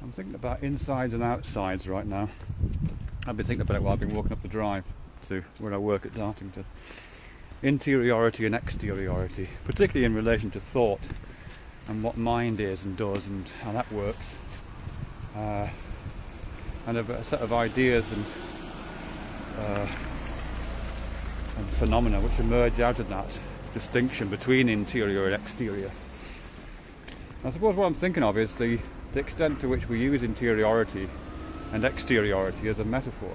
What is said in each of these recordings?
I'm thinking about insides and outsides right now. I've been thinking about it while I've been walking up the drive to where I work at Dartington. Interiority and exteriority, particularly in relation to thought and what mind is and does and how that works. And a set of ideas and phenomena which emerge out of that distinction between interior and exterior. I suppose what I'm thinking of is the extent to which we use interiority and exteriority as a metaphor.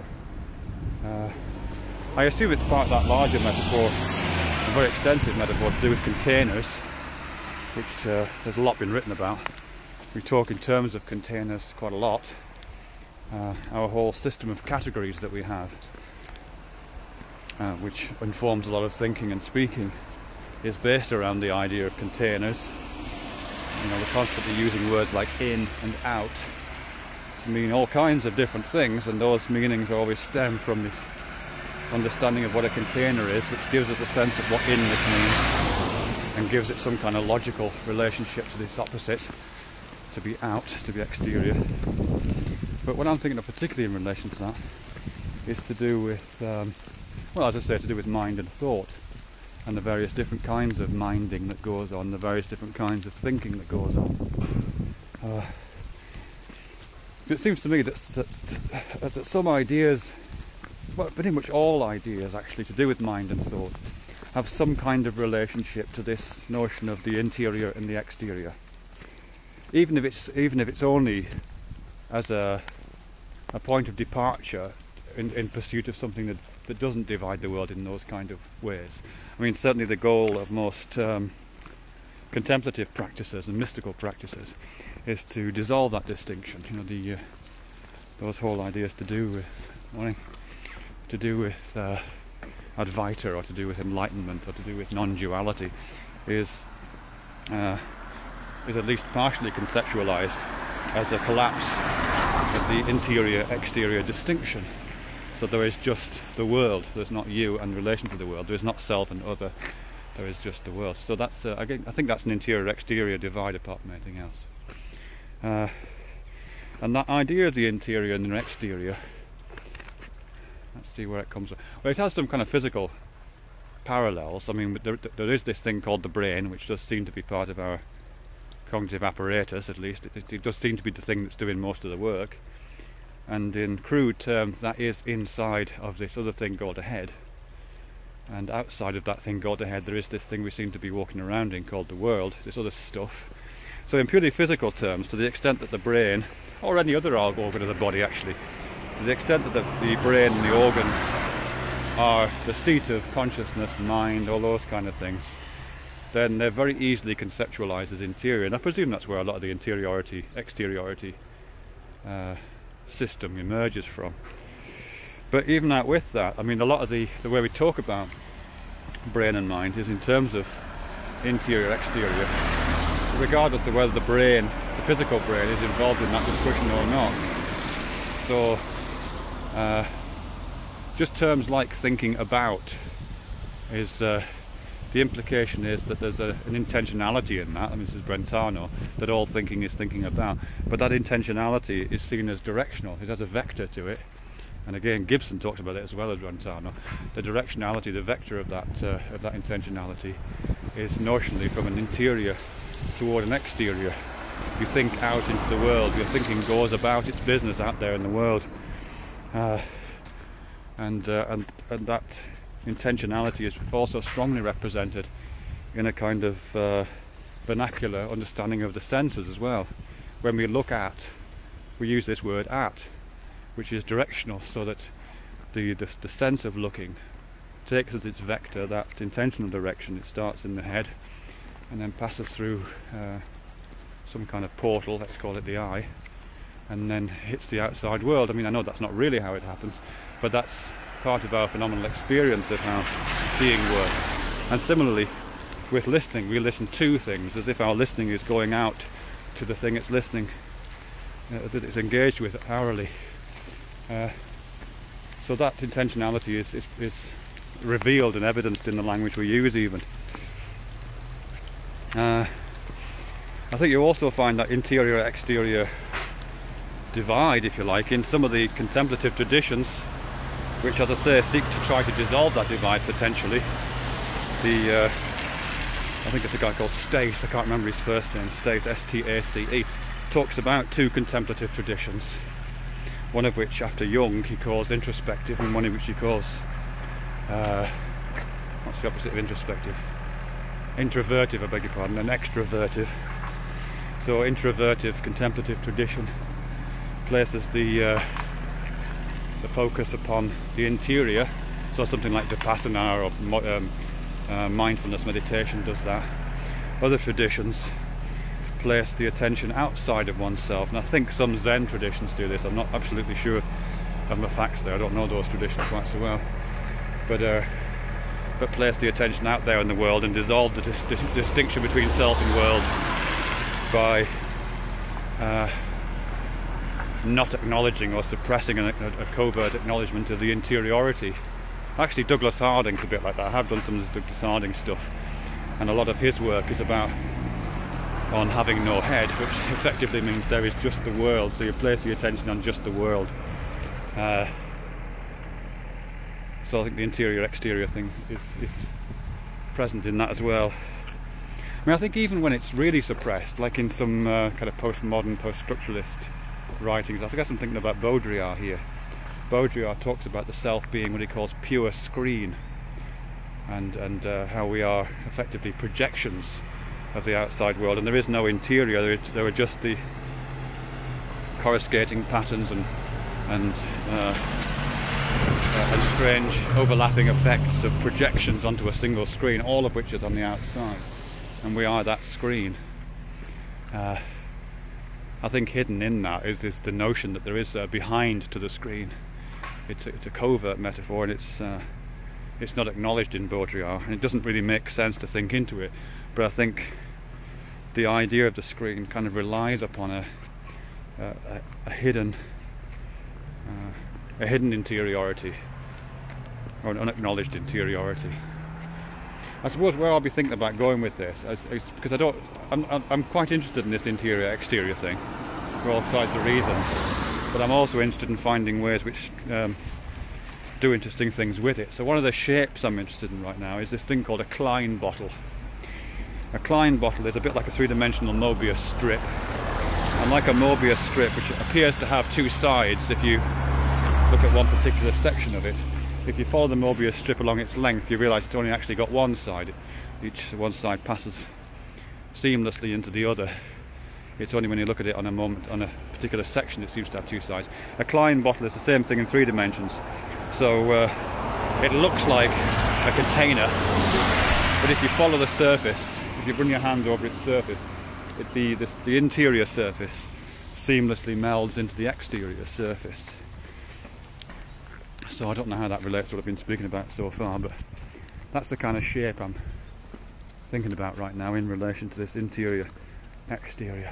I assume it's part of that larger metaphor, a very extensive metaphor to do with containers, which there's a lot been written about. We talk in terms of containers quite a lot. Our whole system of categories that we have, which informs a lot of thinking and speaking, is based around the idea of containers. You know, we're constantly using words like in and out to mean all kinds of different things, and those meanings always stem from this understanding of what a container is, which gives us a sense of what inness means and gives it some kind of logical relationship to this opposite, to be out, to be exterior. But what I'm thinking of particularly in relation to that is to do with, well, as I say, to do with mind and thought, and the various different kinds of minding that goes on, the various different kinds of thinking that goes on. It seems to me that some ideas, well, pretty much all ideas actually, to do with mind and thought, have some kind of relationship to this notion of the interior and the exterior. Even if it's only as a point of departure in pursuit of something that doesn't divide the world in those kind of ways. I mean, certainly the goal of most contemplative practices and mystical practices is to dissolve that distinction. You know, those whole ideas to do with Advaita, or to do with enlightenment, or to do with non-duality, is at least partially conceptualized as a collapse of the interior-exterior distinction. So there is just the world. There's not you and relation to the world. There is not self and other. There is just the world. So that's again, I think that's an interior-exterior divide apart from anything else. And that idea of the interior and the exterior, let's see where it comes from. Well, it has some kind of physical parallels. I mean, there is this thing called the brain, which does seem to be part of our cognitive apparatus, at least. It does seem to be the thing that's doing most of the work. And in crude terms, that is inside of this other thing called a head. And outside of that thing called a head, there is this thing we seem to be walking around in called the world, this other stuff. So in purely physical terms, to the extent that the brain, or any other organ of the body actually, to the extent that the brain and the organs are the seat of consciousness, mind, all those kind of things, then they're very easily conceptualized as interior. And I presume that's where a lot of the interiority, exteriority system emerges from. But even out with that, I mean, a lot of the way we talk about brain and mind is in terms of interior, exterior, regardless of whether the brain, the physical brain, is involved in that discussion or not. So just terms like thinking about is the implication is that there's an intentionality in that. I mean, this is Brentano, that all thinking is thinking about. But that intentionality is seen as directional. It has a vector to it. And again, Gibson talks about it as well as Brentano. The directionality, the vector of that intentionality is notionally from an interior toward an exterior. You think out into the world. Your thinking goes about its business out there in the world. And that intentionality is also strongly represented in a kind of vernacular understanding of the senses as well. When we look at, we use this word at, which is directional, so that the sense of looking takes as its vector that intentional direction. It starts in the head and then passes through some kind of portal, let's call it the eye, and then hits the outside world. I mean, I know that's not really how it happens, but that's part of our phenomenal experience of how seeing works. And similarly with listening, we listen to things as if our listening is going out to the thing it's listening, that it's engaged with hourly. So that intentionality is revealed and evidenced in the language we use even. I think you also find that interior-exterior divide, if you like, in some of the contemplative traditions, which, as I say, seek to try to dissolve that divide potentially. I think it's a guy called Stace, I can't remember his first name, Stace, S-T-A-C-E, talks about two contemplative traditions, one of which, after Jung, he calls introspective, and one of which he calls, what's the opposite of introspective? Introvertive, I beg your pardon, and extrovertive. So introvertive contemplative tradition places the focus upon the interior, so something like Vipassana or mindfulness meditation does that. Other traditions place the attention outside of oneself, and I think some Zen traditions do this. I'm not absolutely sure of the facts there, I don't know those traditions quite so well, but place the attention out there in the world and dissolve the distinction between self and world by not acknowledging or suppressing a covert acknowledgement of the interiority. Actually, Douglas Harding's a bit like that. I have done some of this Douglas Harding stuff, and a lot of his work is about on having no head, which effectively means there is just the world, so you place the attention on just the world. So I think the interior-exterior thing is present in that as well. I mean, I think even when it's really suppressed, like in some kind of postmodern, post-structuralist writings, I guess I'm thinking about Beaudry here. Beaudry talks about the self being what he calls pure screen, and how we are effectively projections of the outside world, and there is no interior. There are just the coruscating patterns and strange overlapping effects of projections onto a single screen, all of which is on the outside, and we are that screen. I think hidden in that is the notion that there is a behind to the screen. It's a covert metaphor, and it's not acknowledged in Beaudry, and it doesn't really make sense to think into it. But I think the idea of the screen kind of relies upon a hidden interiority, or an unacknowledged interiority. I suppose where I'll be thinking about going with this is because I'm quite interested in this interior-exterior thing for all kinds of reasons, but I'm also interested in finding ways which do interesting things with it. So one of the shapes I'm interested in right now is this thing called a Klein bottle. A Klein bottle is a bit like a three-dimensional Mobius strip, and like a Mobius strip, which appears to have two sides if you look at one particular section of it, if you follow the Mobius strip along its length, you realise it's only actually got one side. One side passes seamlessly into the other. It's only when you look at it on a particular section it seems to have two sides. A Klein bottle is the same thing in 3 dimensions. So it looks like a container, but if you follow the surface, if you run your hands over its surface, the interior surface seamlessly melds into the exterior surface. So I don't know how that relates to what I've been speaking about so far, but that's the kind of shape I'm thinking about right now in relation to this interior-exterior.